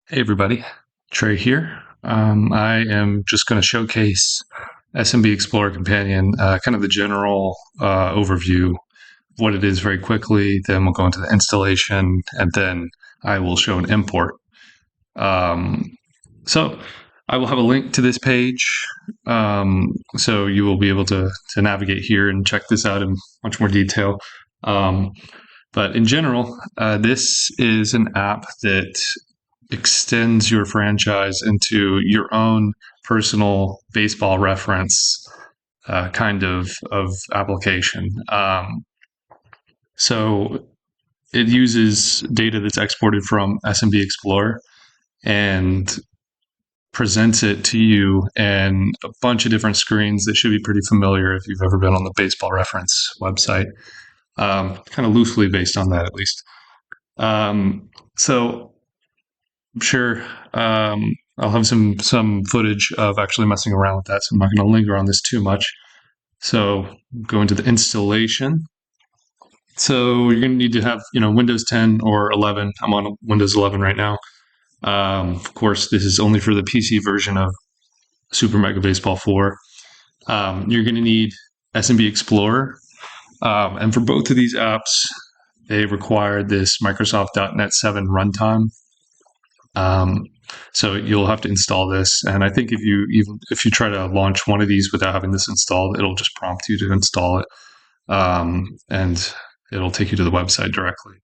Hey everybody, Trey here. I am just going to showcase SMB Explorer Companion, kind of the general overview of what it is very quickly. Then we'll go into the installation, and then I will show an import. So I will have a link to this page, so you will be able to navigate here and check this out in much more detail. But in general, this is an app that extends your franchise into your own personal baseball reference kind of application. So it uses data that's exported from SMB Explorer and presents it to you in a bunch of different screens that should be pretty familiar if you've ever been on the baseball reference website. Kind of loosely based on that, at least. So I'm sure I'll have some footage of actually messing around with that, so I'm not going to linger on this too much. So go into the installation. So you're going to need to have Windows 10 or 11. I'm on Windows 11 right now. Of course, this is only for the PC version of Super Mega Baseball 4. You're going to need SMB Explorer, and for both of these apps, they require this Microsoft.NET 7 runtime. So you'll have to install this, and I think if you try to launch one of these without having this installed, it'll just prompt you to install it, and it'll take you to the website directly.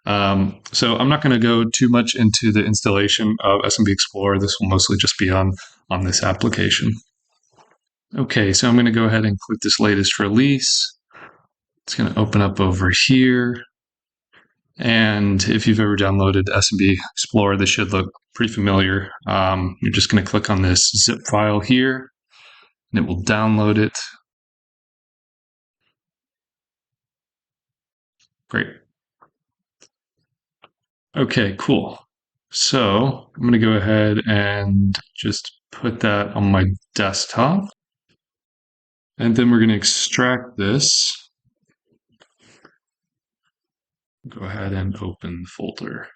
So I'm not going to go too much into the installation of SMB Explorer. This will mostly just be on this application. Okay, so I'm going to go ahead and click this latest release. It's going to open up over here. And if you've ever downloaded SMB Explorer, this should look pretty familiar. You're just going to click on this zip file here, and it will download it. Great. Okay, cool. So I'm going to go ahead and just put that on my desktop. And then we're going to extract this. Go ahead and open the folder.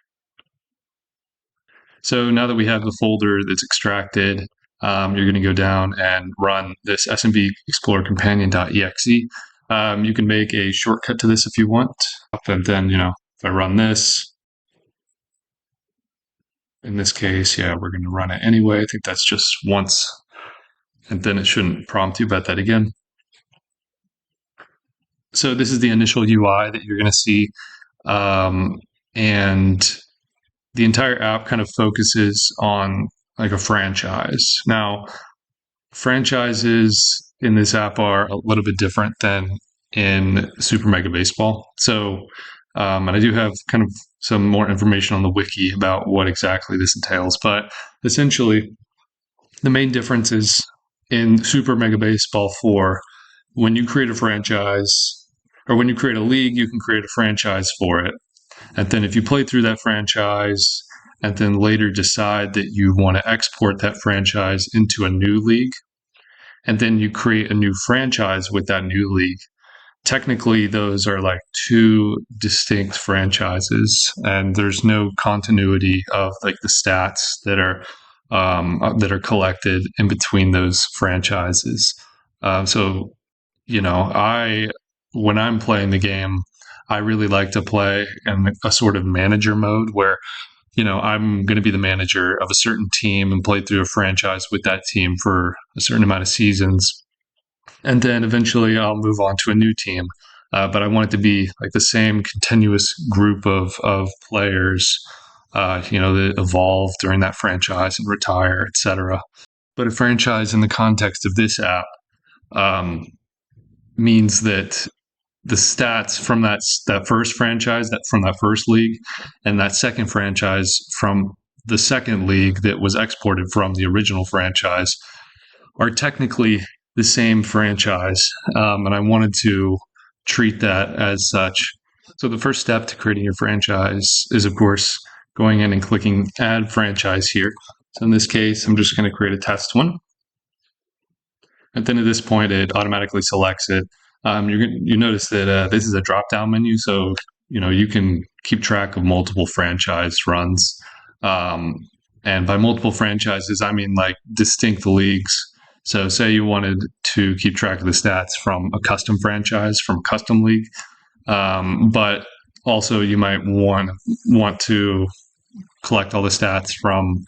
So now that we have the folder that's extracted, you're going to go down and run this SMB Explorer Companion.exe. You can make a shortcut to this if you want. And then, if I run this, in this case, yeah, we're going to run it anyway. I think that's just once, and then it shouldn't prompt you about that again. So this is the initial UI that you're going to see. And the entire app kind of focuses on like a franchise. Now, franchises in this app are a little bit different than in Super Mega Baseball. So, and I do have kind of some more information on the wiki about what exactly this entails. But essentially, the main difference is in Super Mega Baseball 4, when you create a franchise, or when you create a league, you can create a franchise for it. And then if you play through that franchise and then later decide that you want to export that franchise into a new league, and then you create a new franchise with that new league, technically those are like two distinct franchises, and there's no continuity of like the stats that are collected in between those franchises. So, when I'm playing the game, I really like to play in a sort of manager mode where, I'm going to be the manager of a certain team and play through a franchise with that team for a certain amount of seasons. And then eventually I'll move on to a new team. But I want it to be like the same continuous group of players, that evolve during that franchise and retire, etc. But a franchise in the context of this app means that the stats from that first franchise, from that first league, and that second franchise from the second league that was exported from the original franchise are technically the same franchise. And I wanted to treat that as such. So the first step to creating your franchise is, of course, going in and clicking Add Franchise here. So in this case, I'm just going to create a test one. And then at this point, it automatically selects it. You notice that this is a drop-down menu, so you can keep track of multiple franchise runs. And by multiple franchises, I mean like distinct leagues. So say you wanted to keep track of the stats from a custom franchise, from a custom league, but also you might want to collect all the stats from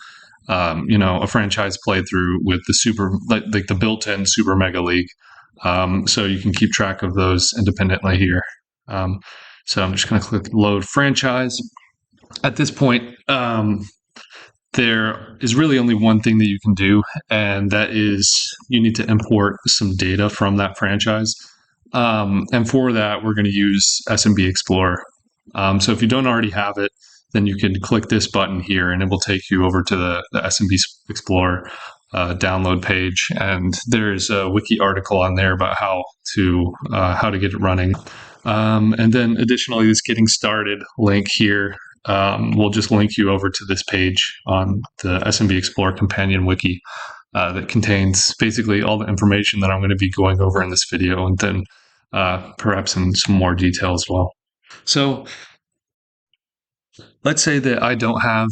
a franchise playthrough with the like the built-in super mega league. So you can keep track of those independently here. So I'm just going to click load franchise. At this point, there is really only one thing that you can do, and that is you need to import some data from that franchise. And for that, we're going to use SMB Explorer. So if you don't already have it, then you can click this button here, and it will take you over to the SMB Explorer download page. And there's a wiki article on there about how to get it running. And then additionally, this getting started link here will just link you over to this page on the SMB Explorer Companion wiki that contains basically all the information that I'm going to be going over in this video, and then perhaps in some more detail as well. So let's say that I don't have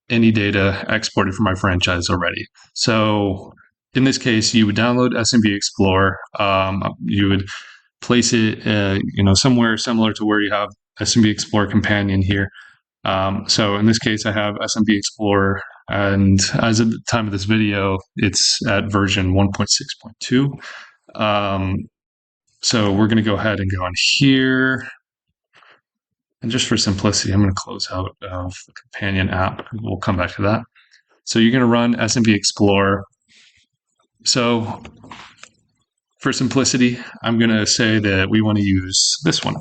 any data exported from my franchise already. So in this case, you would download SMB Explorer. You would place it, somewhere similar to where you have SMB Explorer Companion here. So in this case, I have SMB Explorer, and as of the time of this video, it's at version 1.6.2. So we're going to go ahead and go on here. And just for simplicity, I'm going to close out of the companion app. We'll come back to that. So you're going to run SMB Explorer. So for simplicity, I'm going to say that we want to use this one.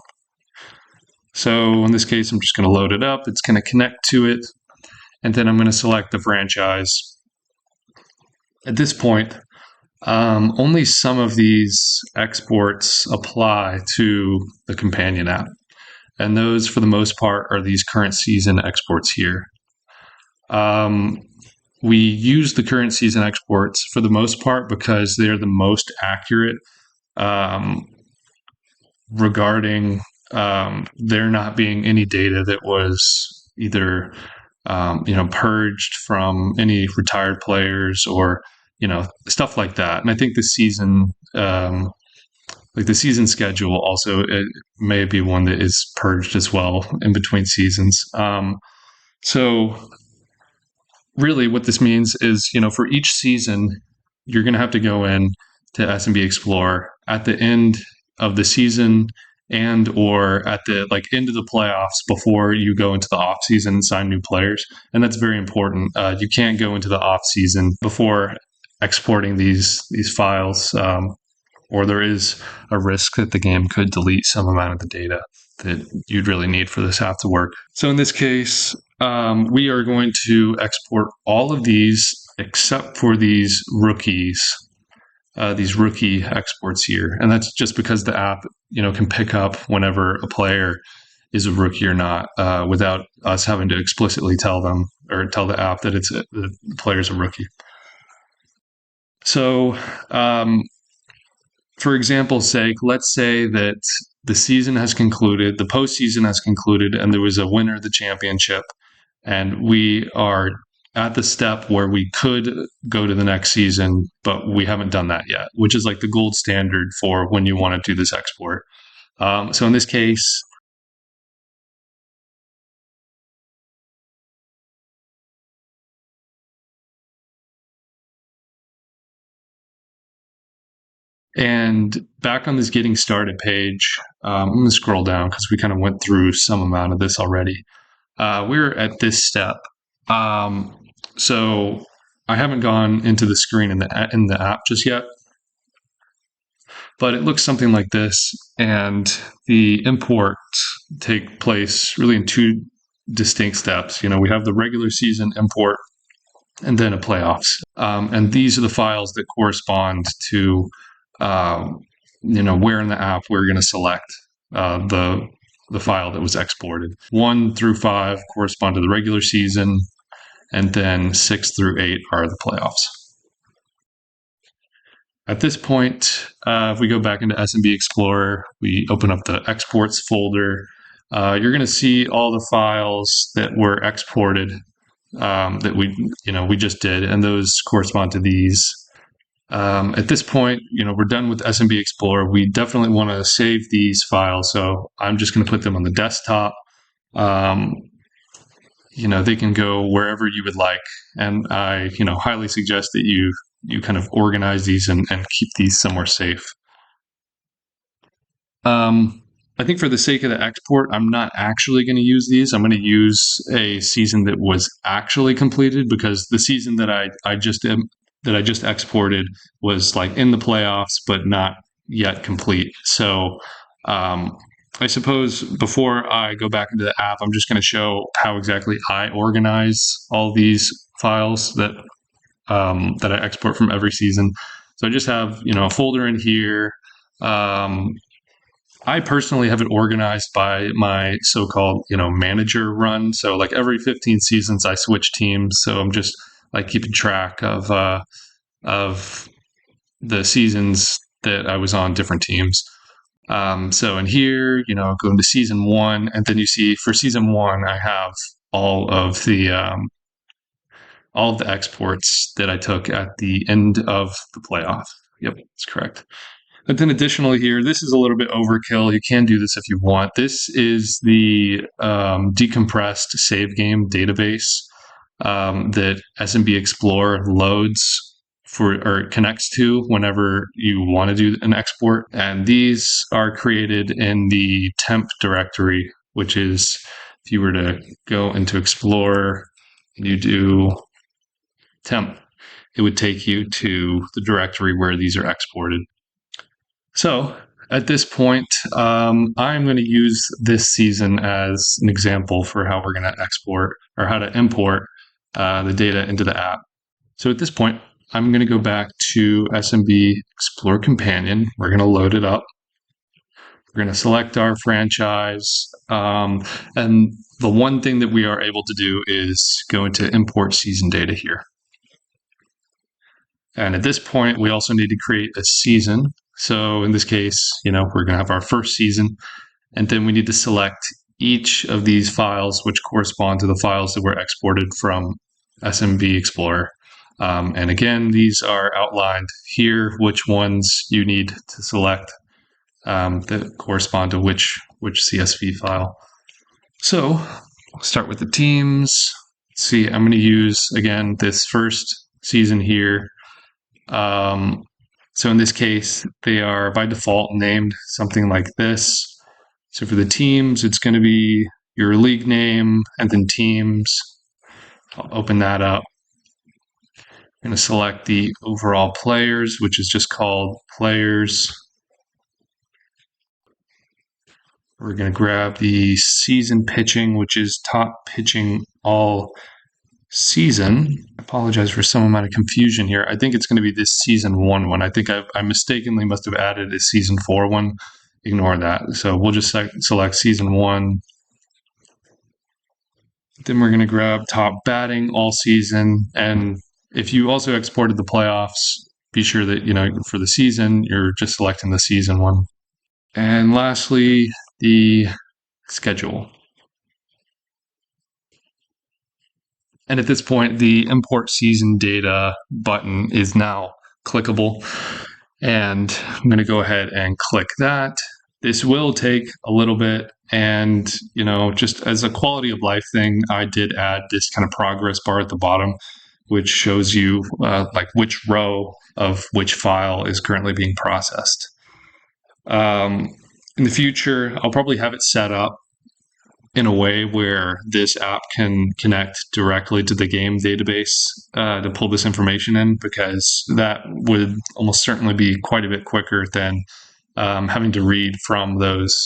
So in this case, I'm just going to load it up. It's going to connect to it. And then I'm going to select the franchise. At this point, only some of these exports apply to the companion app. And those, for the most part, are these current season exports here. We use the current season exports for the most part because they're the most accurate regarding there not being any data that was either purged from any retired players or stuff like that. And I think the season the season schedule also, it may be one that is purged as well in between seasons. So really what this means is, for each season, you're going to have to go in to SMB Explorer at the end of the season and or at the end of the playoffs before you go into the off season and sign new players. And that's very important. You can't go into the off season before exporting these files, or there is a risk that the game could delete some amount of the data that you'd really need for this app to work. So in this case, we are going to export all of these except for these rookie exports here. And that's just because the app, can pick up whenever a player is a rookie or not, without us having to explicitly tell them or tell the app that the player's a rookie. So, for example's sake, let's say that the season has concluded, the postseason has concluded, and there was a winner of the championship, and we are at the step where we could go to the next season, but we haven't done that yet, which is like the gold standard for when you want to do this export. So in this case, and back on this getting started page, I'm going to scroll down because we kind of went through some amount of this already. We're at this step. So I haven't gone into the screen in the app just yet, but it looks something like this. And the imports take place really in two distinct steps. We have the regular season import and then a playoffs. And these are the files that correspond to where in the app we're going to select the file that was exported. 1 through 5 correspond to the regular season, and then 6 through 8 are the playoffs. At this point, if we go back into SMB Explorer, we open up the exports folder. You're going to see all the files that were exported that we just did, and those correspond to these. At this point, we're done with SMB Explorer. We definitely want to save these files, so I'm just going to put them on the desktop. They can go wherever you would like, and I, highly suggest that you kind of organize these and keep these somewhere safe. I think for the sake of the export, I'm not actually going to use these. I'm going to use a season that was actually completed, because the season that I just exported was like in the playoffs, but not yet complete. So I suppose before I go back into the app, I'm just going to show how exactly I organize all these files that I export from every season. So I just have a folder in here. I personally have it organized by my so-called manager run. So like every 15 seasons, I switch teams. So I'm just like keeping track of the seasons that I was on different teams. So in here, go into season 1, and then you see for season 1, I have all of the exports that I took at the end of the playoff. Yep, that's correct. And then additionally here, this is a little bit overkill. You can do this if you want. This is the decompressed save game database that SMB Explorer loads or connects to whenever you want to do an export. And these are created in the temp directory, which is, if you were to go into Explorer and you do temp, it would take you to the directory where these are exported. So at this point, I'm going to use this season as an example for how we're going to export or how to import the data into the app. So at this point, I'm going to go back to SMB Explorer Companion. We're going to load it up. We're going to select our franchise. And the one thing that we are able to do is go into import season data here. And at this point, we also need to create a season. So in this case, we're going to have our first season, and then we need to select each of these files which correspond to the files that were exported from SMB Explorer. And again, these are outlined here, which ones you need to select that correspond to which CSV file. So I'll start with the teams. Let's see, I'm going to use, again, this first season here. So in this case, they are by default named something like this. So for the teams, it's going to be your league name and then teams. I'll open that up. I'm going to select the overall players, which is just called players. We're going to grab the season pitching, which is top pitching all season. I apologize for some amount of confusion here. I think it's going to be this season 1 one. I think I mistakenly must have added a season 4 one. Ignore that. So we'll just select season 1. Then we're going to grab top batting all season. And if you also exported the playoffs, be sure that, for the season, you're just selecting the season 1. And lastly, the schedule. And at this point, the import season data button is now clickable. And I'm going to go ahead and click that. This will take a little bit. And, just as a quality of life thing, I did add this kind of progress bar at the bottom, which shows you like which row of which file is currently being processed. In the future, I'll probably have it set up in a way where this app can connect directly to the game database to pull this information in, because that would almost certainly be quite a bit quicker than having to read from those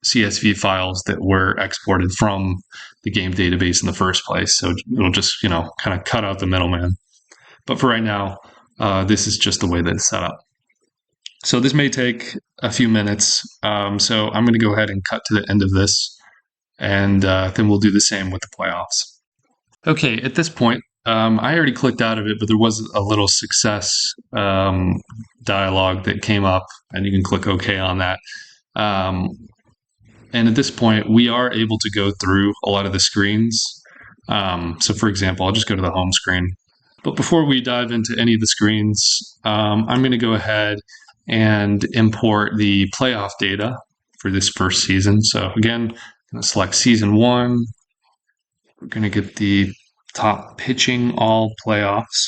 CSV files that were exported from the game database in the first place. So it'll just, kind of cut out the middleman. But for right now, this is just the way that it's set up. So this may take a few minutes. So I'm going to go ahead and cut to the end of this. And then we'll do the same with the playoffs. Okay, at this point, I already clicked out of it, but there was a little success dialog that came up, and you can click OK on that. And at this point, we are able to go through a lot of the screens. So for example, I'll just go to the home screen. But before we dive into any of the screens, I'm going to go ahead and import the playoff data for this first season. So again, I'm going to select season 1. We're going to get the top pitching all playoffs.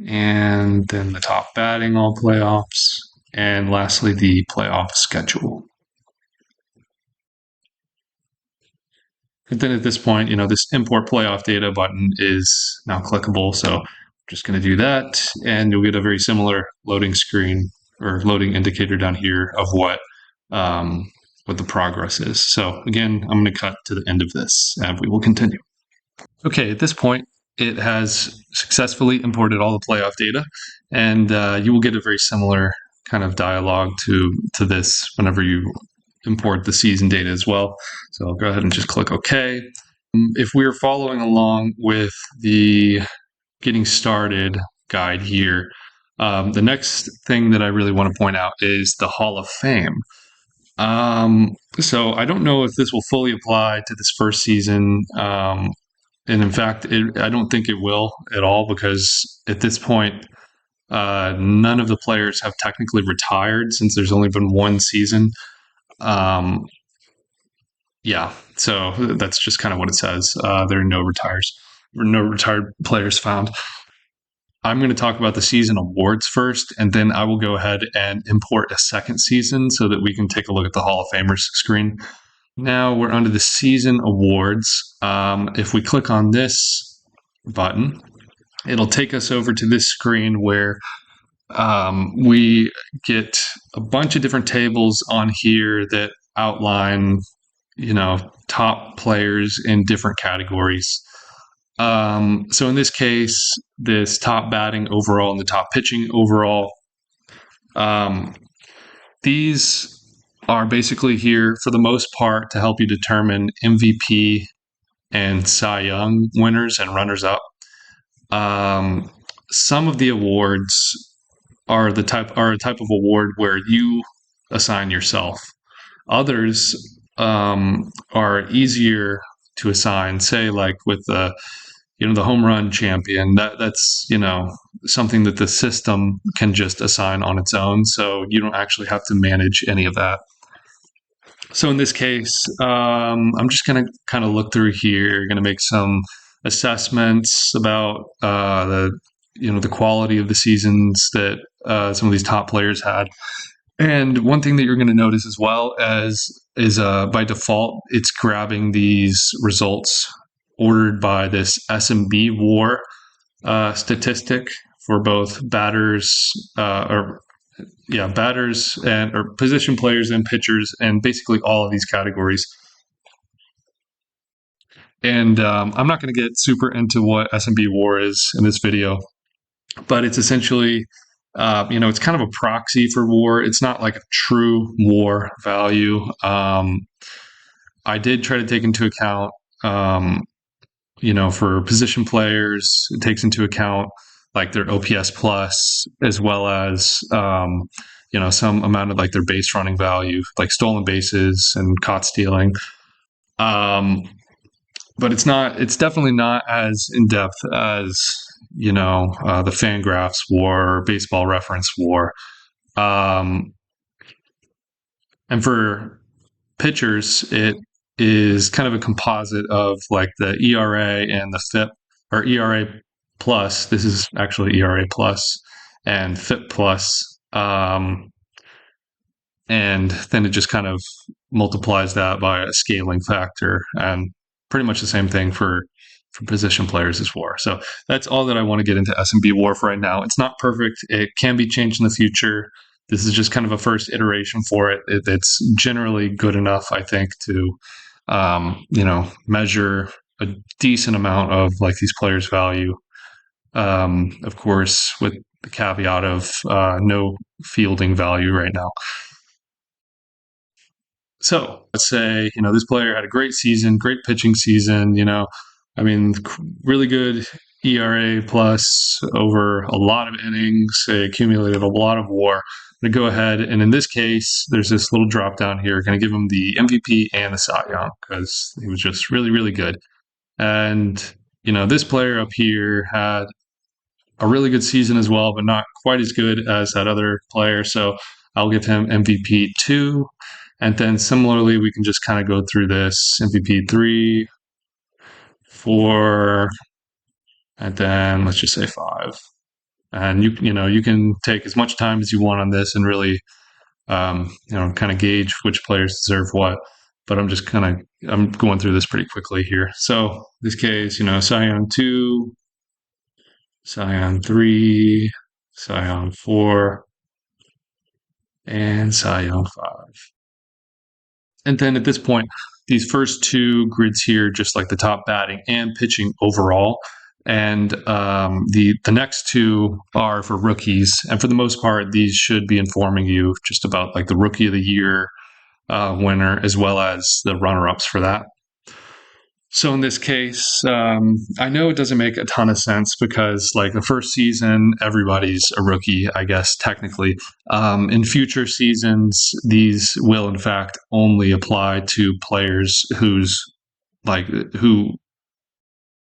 And then the top batting all playoffs. And lastly, the playoff schedule. And then at this point, this import playoff data button is now clickable. So I'm just going to do that, and you'll get a very similar loading screen or loading indicator down here of what the progress is. So again, I'm going to cut to the end of this, and we will continue. Okay, at this point, it has successfully imported all the playoff data, and you will get a very similar kind of dialogue to this whenever you import the season data as well. So I'll go ahead and just click OK. If we're following along with the getting started guide here, the next thing that I really want to point out is the Hall of Fame. So I don't know if this will fully apply to this first season. And in fact, I don't think it will at all, because at this point, none of the players have technically retired since there's only been one season. Yeah, so that's just kind of what it says. There are no retired players found. I'm going to talk about the season awards first, and then I will go ahead and import a second season so that we can take a look at the Hall of Famers screen. Now we're under the season awards. If we click on this button, it'll take us over to this screen where we get a bunch of different tables on here that outline, top players in different categories. So in this case, this top batting overall and the top pitching overall, these are basically here for the most part to help you determine MVP and Cy Young winners and runners up. Some of the awards are a type of award where you assign yourself. Others are easier to assign, say like with the home run champion. That's something that the system can just assign on its own, so you don't actually have to manage any of that. So in this case, I'm just going to kind of look through here, going to make some assessments about the quality of the seasons that some of these top players had. And one thing that you're going to notice as well is by default, it's grabbing these results ordered by this SMB statistic for both batters or position players and pitchers, and basically all of these categories. And I'm not going to get super into what smbWAR is in this video, but it's essentially, it's kind of a proxy for WAR. It's not like a true WAR value. I did try to take into account, for position players, it takes into account like their OPS plus, as well as, some amount of like their base running value, like stolen bases and caught stealing. But it's definitely not as in depth as, the Fangraphs WAR or Baseball Reference WAR. And for pitchers, it is kind of a composite of like the ERA and the FIP, or ERA plus. This is actually ERA plus and FIP plus. And then it just kind of multiplies that by a scaling factor, and pretty much the same thing for position players as WAR. So that's all that I want to get into smbWAR for right now. It's not perfect. It can be changed in the future. This is just kind of a first iteration for it. It's generally good enough, I think, to measure a decent amount of like these players' value. Of course, with the caveat of no fielding value right now. So let's say, this player had a great season, great pitching season, really good ERA plus over a lot of innings, accumulated a lot of WAR. going to go ahead, and in this case, there's this little drop down here. Going to give him the MVP and the Cy Young because he was just really, really good. And, this player up here had a really good season as well, but not quite as good as that other player. So I'll give him MVP 2. And then similarly, we can just kind of go through this MVP 3, 4, and then let's just say 5. And you can take as much time as you want on this and really kind of gauge which players deserve what. But I'm going through this pretty quickly here. So in this case, Cy Young 2, Cy Young 3, Cy Young 4, and Cy Young 5. And then at this point, these first 2 grids here, just like the top batting and pitching overall. And the next 2 are for rookies. And for the most part, these should be informing you just about like the Rookie of the Year winner, as well as the runner-ups for that. So in this case, I know it doesn't make a ton of sense because like the first season, everybody's a rookie, I guess, technically. In future seasons, these will in fact only apply to players who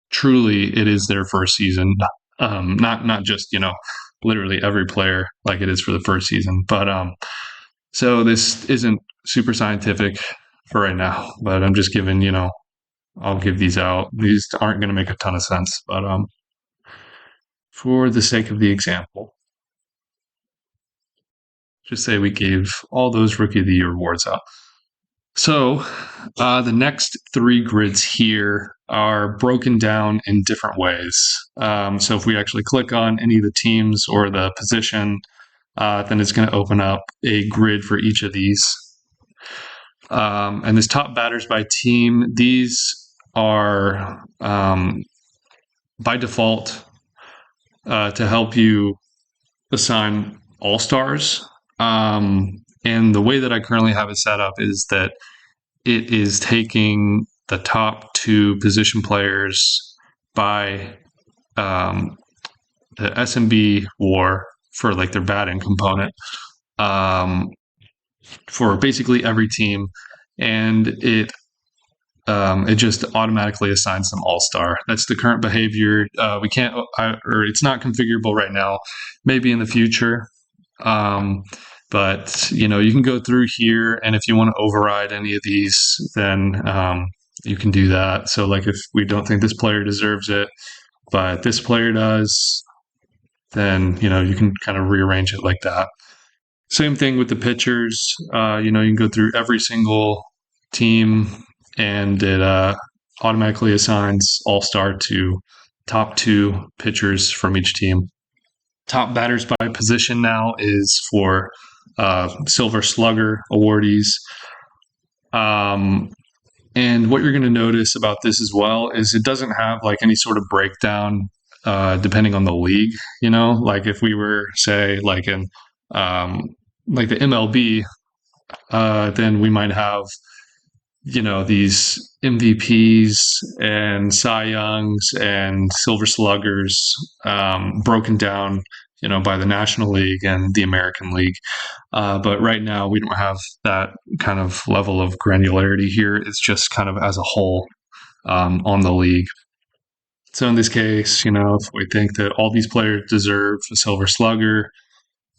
truly it is their first season. Not just, literally every player like it is for the first season. But so this isn't super scientific for right now, but I'm just giving, I'll give these out. These aren't going to make a ton of sense, but for the sake of the example, just say we gave all those Rookie of the Year awards out. So the next 3 grids here are broken down in different ways. So if we actually click on any of the teams or the position, then it's going to open up a grid for each of these. And this top batters by team, these are by default to help you assign all-stars. And the way that I currently have it set up is that it is taking the top 2 position players by the SMB for like their batting component for basically every team, and it just automatically assigns them all-star. That's the current behavior. We can't, or it's not configurable right now. Maybe in the future. But you can go through here, and if you want to override any of these, then you can do that. So like if we don't think this player deserves it, but this player does, then you can kind of rearrange it like that. Same thing with the pitchers. You can go through every single team, and it automatically assigns all-star to top 2 pitchers from each team. Top batters by position now is for Silver Slugger awardees. And what you're going to notice about this as well is it doesn't have like any sort of breakdown depending on the league. Like if we were, say, like in like the MLB, then we might have these MVPs and Cy Youngs and Silver Sluggers broken down by the National League and the American League. But right now we don't have that kind of level of granularity here. It's just kind of as a whole on the league. So in this case, if we think that all these players deserve a Silver Slugger,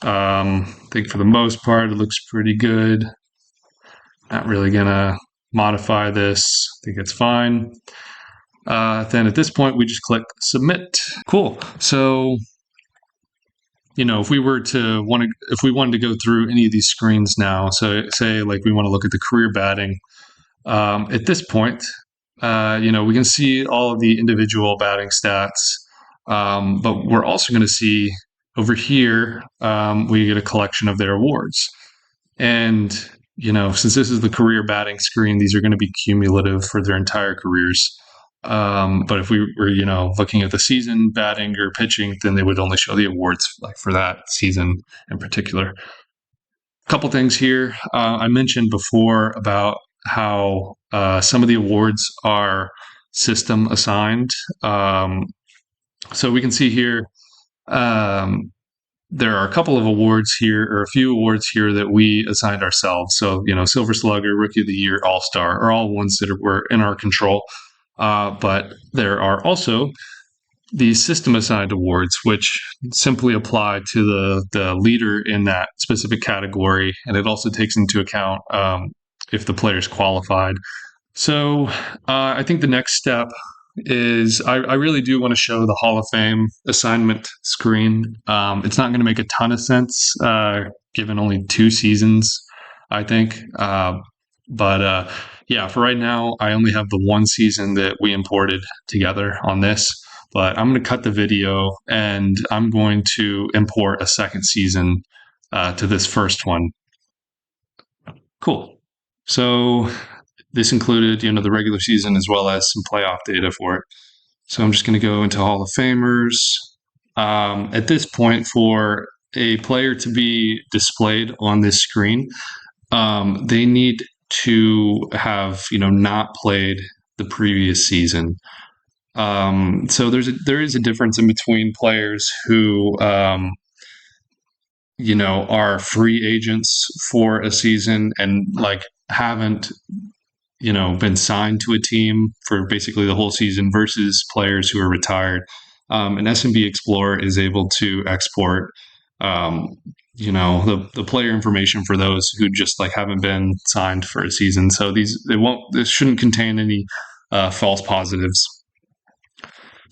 I think for the most part it looks pretty good. Not really gonna modify this. I think it's fine. Then at this point we just click submit. Cool. So if we wanted to go through any of these screens now, so say like we want to look at the career batting, at this point, we can see all of the individual batting stats, but we're also going to see over here, we get a collection of their awards. And, since this is the career batting screen, these are going to be cumulative for their entire careers. But if we were, looking at the season batting or pitching, then they would only show the awards like for that season in particular. A couple things here. I mentioned before about how some of the awards are system assigned. So we can see here, there are a couple of awards here, or a few awards here that we assigned ourselves. So, Silver Slugger, Rookie of the Year, All Star are all ones that were in our control. But there are also these system assigned awards, which simply apply to the leader in that specific category. And it also takes into account if the player's qualified. So I think the next step is I really do want to show the Hall of Fame assignment screen. It's not going to make a ton of sense given only 2 seasons, I think. But yeah, for right now, I only have the 1 season that we imported together on this. But I'm going to cut the video and I'm going to import a second season to this first one. Cool. So this included, the regular season as well as some playoff data for it. So I'm just going to go into Hall of Famers. At this point, for a player to be displayed on this screen, they need to have, not played the previous season. So there is a difference in between players who, are free agents for a season and haven't been signed to a team for basically the whole season versus players who are retired. And SMB Explorer is able to export, the player information for those who just haven't been signed for a season. So this shouldn't contain any false positives.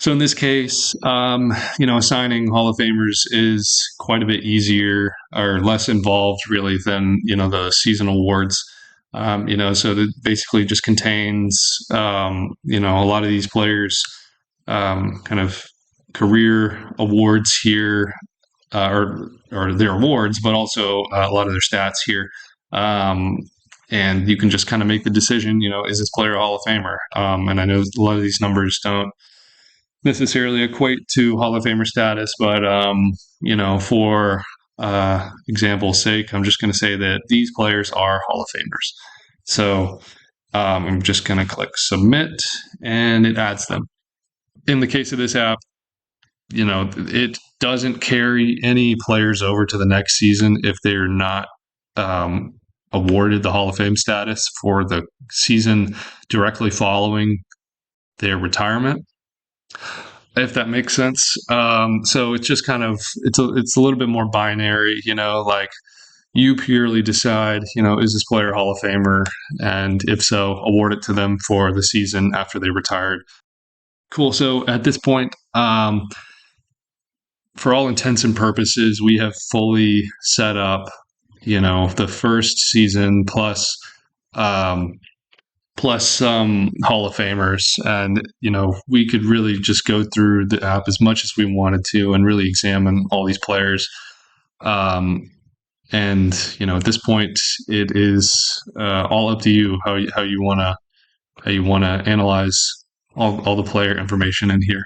So in this case, assigning Hall of Famers is quite a bit easier or less involved really than, the season awards. So that basically just contains, a lot of these players' kind of career awards here, or their awards, but also a lot of their stats here. And you can just kind of make the decision, is this player a Hall of Famer? And I know a lot of these numbers don't necessarily equate to Hall of Famer status, but, for example's sake, I'm just going to say that these players are Hall of Famers. So I'm just going to click submit and it adds them. In the case of this app, it doesn't carry any players over to the next season if they're not awarded the Hall of Fame status for the season directly following their retirement, if that makes sense. So it's just kind of, it's a little bit more binary, you purely decide, is this player a Hall of Famer? And if so, award it to them for the season after they retired. Cool. So at this point, for all intents and purposes, we have fully set up, the first season plus some Hall of Famers. And, we could really just go through the app as much as we wanted to and really examine all these players. And, at this point, it is all up to you how you want to analyze all the player information in here.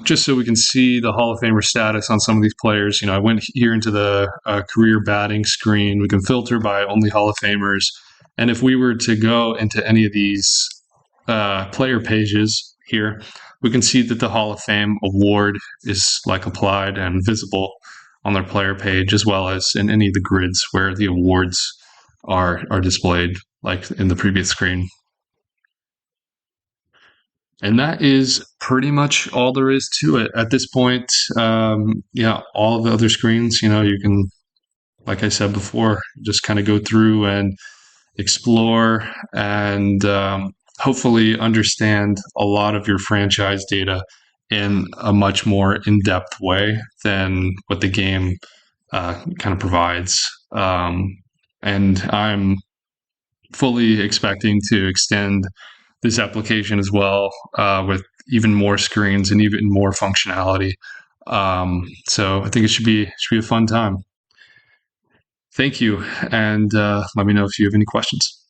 Just so we can see the Hall of Famer status on some of these players. I went here into the career batting screen. We can filter by only Hall of Famers. And if we were to go into any of these player pages here, we can see that the Hall of Fame award is applied and visible on their player page, as well as in any of the grids where the awards are displayed, like in the previous screen. And that is pretty much all there is to it at this point. All of the other screens, you can, like I said before, just kind of go through and explore and hopefully understand a lot of your franchise data in a much more in-depth way than what the game kind of provides. And I'm fully expecting to extend this application as well with even more screens and even more functionality. So I think it should be a fun time. Thank you, and let me know if you have any questions.